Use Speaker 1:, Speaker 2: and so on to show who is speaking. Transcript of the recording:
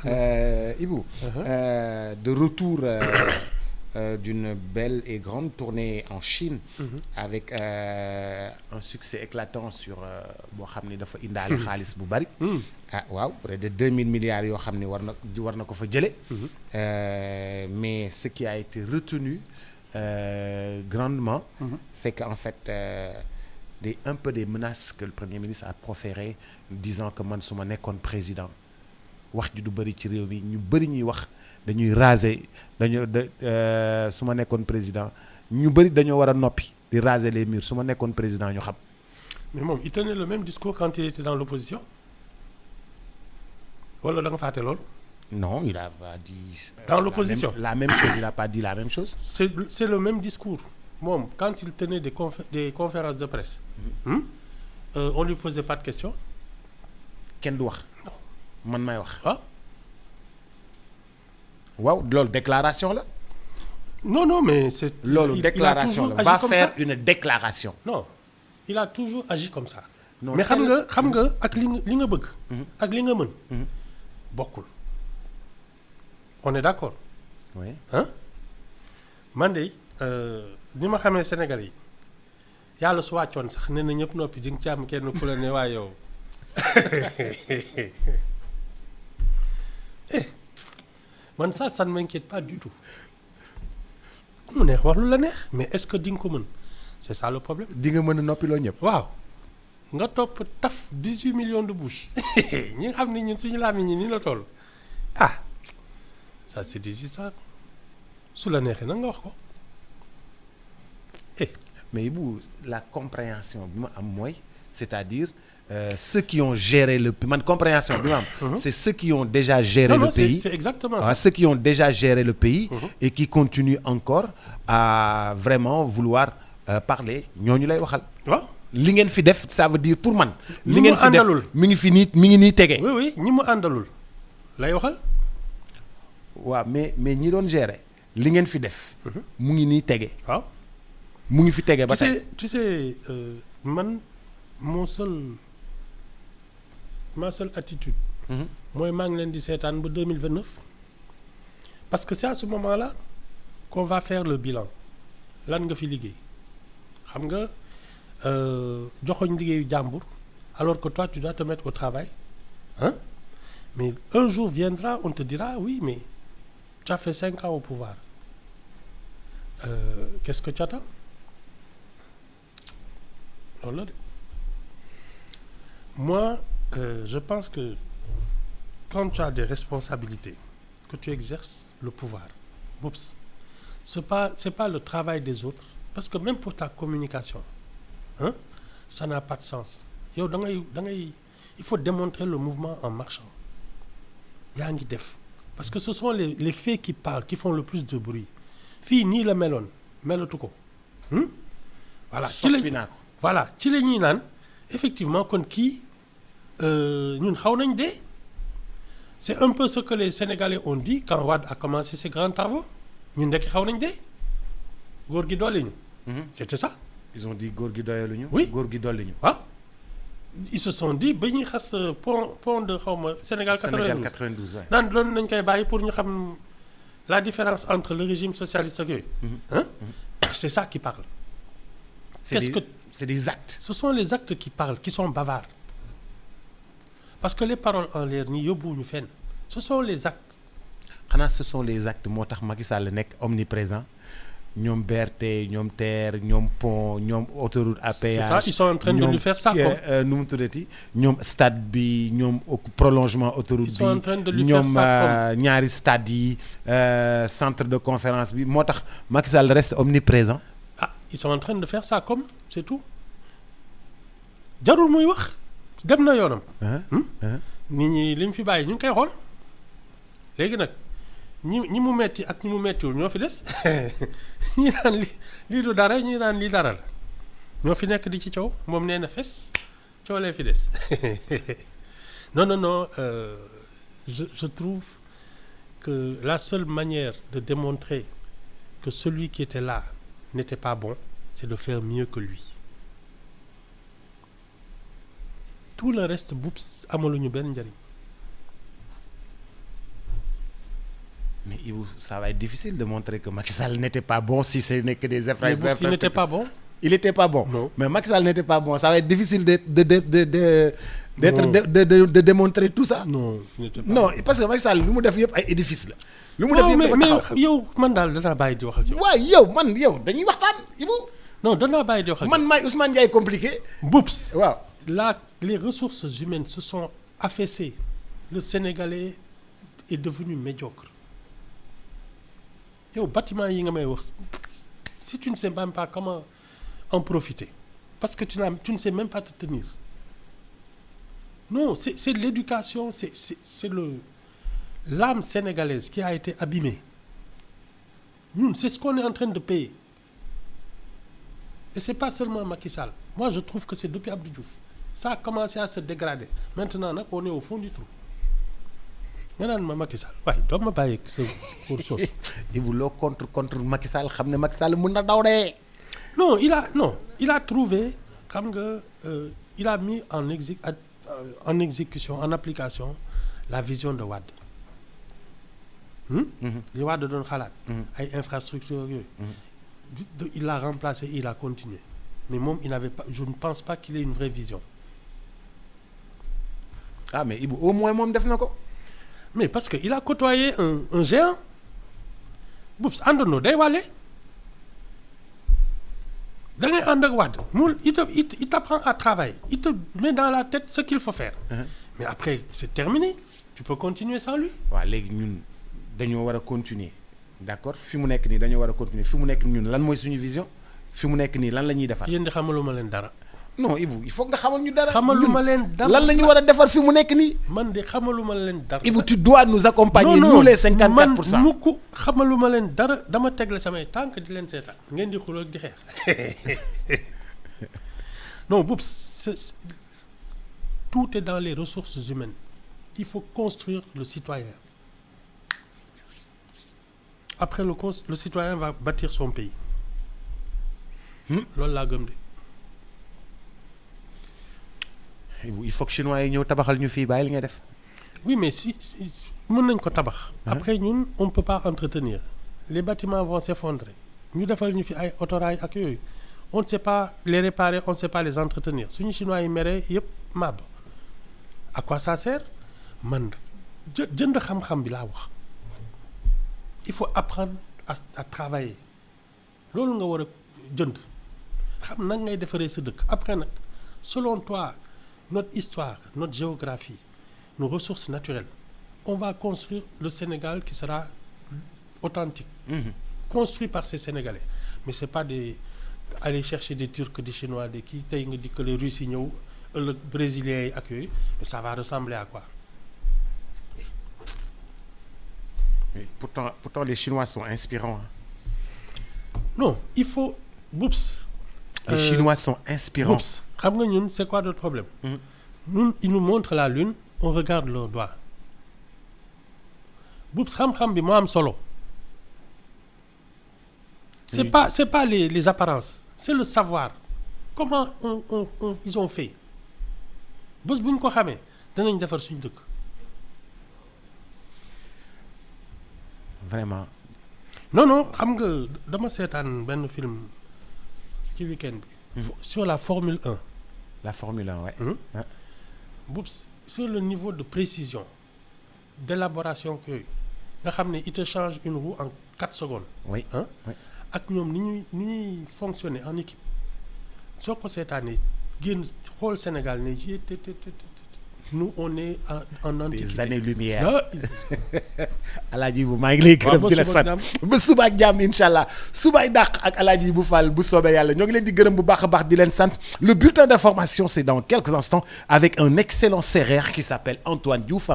Speaker 1: Ibou, de retour d'une belle et grande tournée en Chine avec un succès éclatant sur boo xam ni dafa indaale xaalis bu bari. Ah waaw, près de 2000 milliards yoo xam ni war na ko fa jële. Mais ce qui a été retenu grandement, c'est qu'en fait un peu des menaces que le Premier ministre a proférées, disant que man su ma nekkoon président wax ji du bëri ci réew mi ñu bëri ñuy wax dañuy raser su ma nekkoon président ñu bëri dañoo war a noppi di raser les murs su ma nekkoon président ñu xam.
Speaker 2: Mais moom il tenait le même discours quand il était dans l'opposition wala da nga fàtte loolu.
Speaker 1: Non, il a pas dit.
Speaker 2: Dans l'opposition
Speaker 1: la même chose, il a pas dit la même chose.
Speaker 2: C'est le même discours. Moom quand il tenait des conférences de presse. On lui posait pas de questions.
Speaker 1: kenn du wax. man may wax.
Speaker 2: Ah.
Speaker 1: waaw loolu déclaration la.
Speaker 2: Non mais c'est.
Speaker 1: loolu déclaration la va faire une déclaration.
Speaker 2: Non, il a toujours agi comme ça.
Speaker 1: Non,
Speaker 2: mais xam nga ak li nga bëgg. ak li nga mën. bokkul. On est d'accord.
Speaker 1: Oui.
Speaker 2: Hein? Man de ni ma xamee Sénégal yi yàlla su wàccoon sax nee na ñëpp noppi di nga ci am kenn ku la ne waa yow. Man ça ne m'inquiète pas du tout. mu neex wax lu la neex mais est-ce que di nga ko mën c'est ça le problème.
Speaker 1: di nga mën a noppiloo ñëpp.
Speaker 2: waaw nga topp taf 18 millions de bouches ñi nga xam ne ñun suñu làmmiñ ñi nii la toll ah ça c'est des histoires su la neexee nag nga wax ko.
Speaker 1: Mais Ibou la compréhension bi ma am mooy c'est-à-dire ceux qui ont géré le pays man compréhension bi ma am. C'est ceux qui ont déjà géré le pays.
Speaker 2: C'est exactement ça.
Speaker 1: Ceux qui ont déjà géré le pays. Et qui continuent encore à vraiment vouloir parler ñooñu lay waxal.
Speaker 2: waaw
Speaker 1: li ngeen fi def ça veut dire pour man.
Speaker 2: li ngeen fi def
Speaker 1: mi ngi fi mi ngi nii tege.
Speaker 2: oui ñi mu àndalul lay waxal.
Speaker 1: waaw mais ñi doon gérer li ngeen fi def. mu ngi nii tege.
Speaker 2: waaw
Speaker 1: mu ngi fi tege ba tey.
Speaker 2: tu sais man ma seule attitude. mooy maa ngi leen di seetaan ba 2029. parce que c'est à ce moment-là qu'on va faire le bilan lan nga fi liggéey xam nga joxoñ liggéeyu jàmbur alors que toi tu dois te mettre au travail hein mais un jour viendra on te dira oui mais tu as fait 5 ans au pouvoir qu'est-ce que tu attends loolu la de moi je pense que quand tu as des responsabilités que tu exerces le pouvoir oups c'est pas le travail des autres parce que même pour ta communication hein ça n'a pas de sens yow da ngay il faut démontrer le mouvement en marchant yaa ngi def parce que ce sont les faits qui parlent qui font le plus de bruit fii nii la meloon melatu ko voilà
Speaker 1: soppi naa ko
Speaker 2: voilà ci la ñuy naan effectivement kon kii ñun xaw nañ dee c'est un peu ce que les Sénégalais ont dit quand Wade a commencé ses grands travaux ñun ndekki xaw nañ dee góor gi dolli ñu. C'était ça.
Speaker 1: Ils ont dit góor gi doyaluñu.
Speaker 2: Oui
Speaker 1: góor gi dolli ñu.
Speaker 2: waaw ils se sont dit ba ñuy xas pont de xaw ma Sénégal
Speaker 1: 92 ouais.
Speaker 2: naan loolu nañ koy bàyyi pour ñu xam la différence entre le régime socialiste ak yooyu. C'est ça qui parle.
Speaker 1: C'est des actes.
Speaker 2: Ce sont les actes qui parlent qui sont bavards parce que les paroles en l'air nii yóbbuwuñu fenn ce sont les actes.
Speaker 1: xanaa ce sont les actes moo tax Macky Sall nekk omniprésent ñoom BRT ñoom TER ñoom pont ñoom autoroute à péage.
Speaker 2: C'est ça ils sont en train de lui faire ça comme.
Speaker 1: nu mu tuddati ñoom stade bi ñoom prolongement autoroute bi.
Speaker 2: Ils sont en train de lui faire ça
Speaker 1: ñoom ñaari stade yi centre de conférence bi moo tax Macky Sall reste omniprésent.
Speaker 2: Ah ils sont en train de faire ça comme c'est tout jarul muy wax dem na yoonam. nit ñi li mu fi bàyyi ñu ngi koy xool léegi nag ñi mu metti ak ñi mu mettiwul ñoo fi des ñi naan lii du dara ñi naan lii dara la ñoo fi nekk di ci coow moom nee na fes coow lee fi des non je trouve que la seule manière de démontrer que celui qui était là n'était pas bon c'est de faire mieux que lui. Tout le reste buups amaluñu benn njariñ
Speaker 1: Mais Ibou, ça va être difficile de montrer que Macky Sall n'était pas bon si ce n'est que des
Speaker 2: Mais Boubs, il n'était pas bon.
Speaker 1: Il n'était pas bon.
Speaker 2: Non.
Speaker 1: Mais Macky Sall n'était pas bon. Ça va être difficile de démontrer tout ça.
Speaker 2: Non, il n'était pas
Speaker 1: Non,
Speaker 2: bon.
Speaker 1: parce que Macky Sall lu mu def yëpp ay édifice la. lu mu def
Speaker 2: Non,
Speaker 1: yëpp dafa taxaw.
Speaker 2: mais yow man daal danaa bàyyi di wax ak yow.
Speaker 1: waaw yow dañuy waxtaan Ibou.
Speaker 2: Non, danaa bàyyi di wax ak yow.
Speaker 1: Man maay Ousmane Ndiaye compliqué.
Speaker 2: Boubs,
Speaker 1: waaw.
Speaker 2: les ressources humaines se sont affaissées. Le Sénégalais est devenu médiocre. Yow bâtiment yi nga may wax si tu ne sais même pas comment en profiter parce que tu ne sais même pas te tenir. Non, c'est l'éducation, c'est l'âme sénégalaise qui a été abîmée. Nous, c'est ce qu'on est en train de payer. Et c'est pas seulement Macky Sall. Moi, je trouve que c'est depuis Abdou Diouf. Ça a commencé à se dégrader. Maintenant, on est au fond du trou. nga naan ma Macky Sall waaye doo ma bàyyi sa pour sauce.
Speaker 1: Ibou loo contre Macky Sall xam ne Macky Sall mun na daw de.
Speaker 2: Non, il a trouvé xam nga il a mis en exécution, en application la vision de Wade. li Wade doon xalaat. ay infrastructures yooyu. Il l'a remplacé, il a continué. Mais moom il n'avait pas, je ne pense pas qu'il ait une vraie vision.
Speaker 1: Ah mais Ibou au moins moom def na ko.
Speaker 2: Mais parce que il a côtoyé un géant. Boubs àndandoo day wàlle. da ngay ànd ak Wade mu il t'apprend à travailler, il te met dans la tête ce qu'il faut faire. Mais après c'est terminé, tu peux continuer sans lui.
Speaker 1: waaw léegi ñun dañoo war a continuer d'accord fi mu nekk nii dañoo war a continuer fi mu nekk ñun lan mooy suñu vision fi mu nekk nii lan la ñuy defar.
Speaker 2: yéen di xamaluma leen dara.
Speaker 1: non Ibou il faut nga xamal ñu dara.
Speaker 2: xamaluma leen dara
Speaker 1: lan la ñu war a defar fi mu nekk nii.
Speaker 2: man de xamaluma leen dara.
Speaker 1: Ibou tu dois nous accompagner. nous les 54%.
Speaker 2: man mukk xamaluma leen dara dama tegle samay tànk di leen seetaan ngeen di xuloo ak di xeex. Non Boubs, tout est dans les ressources humaines. Il faut construire le citoyen. Après le citoyen va bâtir son pays. Loolu laa gëm de.
Speaker 1: Il faut que chinois yi ñëw tabaxal ñu fii bàyyi li ngay def.
Speaker 2: Oui mais si mën nañ ko tabax. Après ñun on ne peut pas entretenir. Les bâtiments vont s'effondrer. ñu defal ñu fi ay autorail ak yooyu. On ne sait pas les réparer, on ne sait pas les entretenir. Suñu chinois yi mere yëpp màbb. À quoi ça sert? Man jënd xam-xam bi laa wax. Il faut apprendre à travailler. Loolu nga war a jënd. xam nag ngay defaree sa dëkk. Après nag selon toi notre histoire, notre géographie, nos ressources naturelles, on va construire le Sénégal qui sera authentique. Construit par ces Sénégalais. Mais c'est pas aller chercher des Turcs, des Chinois, des kii tey nga di que les Russes yi ñëw ëllëg Brésiliens yi ak yooyu, mais ça va ressembler à quoi?
Speaker 1: Mais pourtant les Chinois sont inspirants.
Speaker 2: Non, il faut Boubs.
Speaker 1: Les Chinois sont inspirants.
Speaker 2: Boubs, xam nga ñun c'est quoi notre problème? Ñun ils nous montrent la lune, on regarde leurs doigts. Boubs xam-xam bi moo am solo. C'est pas les apparences, c'est le savoir. Comment ils ont fait. Bés bu ñu ko xamee danañ defar suñu dëkk.
Speaker 1: Vraiment.
Speaker 2: Non xam nga dama seetaan benn film ci week-end bi. Sur la Formule 1.
Speaker 1: La Formule 1, ouais.
Speaker 2: Boubs, sur le niveau de précision, d'élaboration que nga xam ne il te change une roue en 4 secondes.
Speaker 1: Oui.
Speaker 2: Hein? Oui. Ak ñoom ni ñuy fonctionner en équipe soo ko seetaanee génn xool Sénégal ne nous on est en antiquité.
Speaker 1: Des années-lumière. Alaaji bu maa ngi lay gërëm di la sant ba suba ak jàmm incha allah subaay dàq ak Alaaji bu Fall bu soobee yàlla ñoo ngi leen di gërëm bu baax a baax di leen sant. Le bulletin d'information c'est dans quelques instants avec un excellent sérère qui s'appelle Antoine Diouf.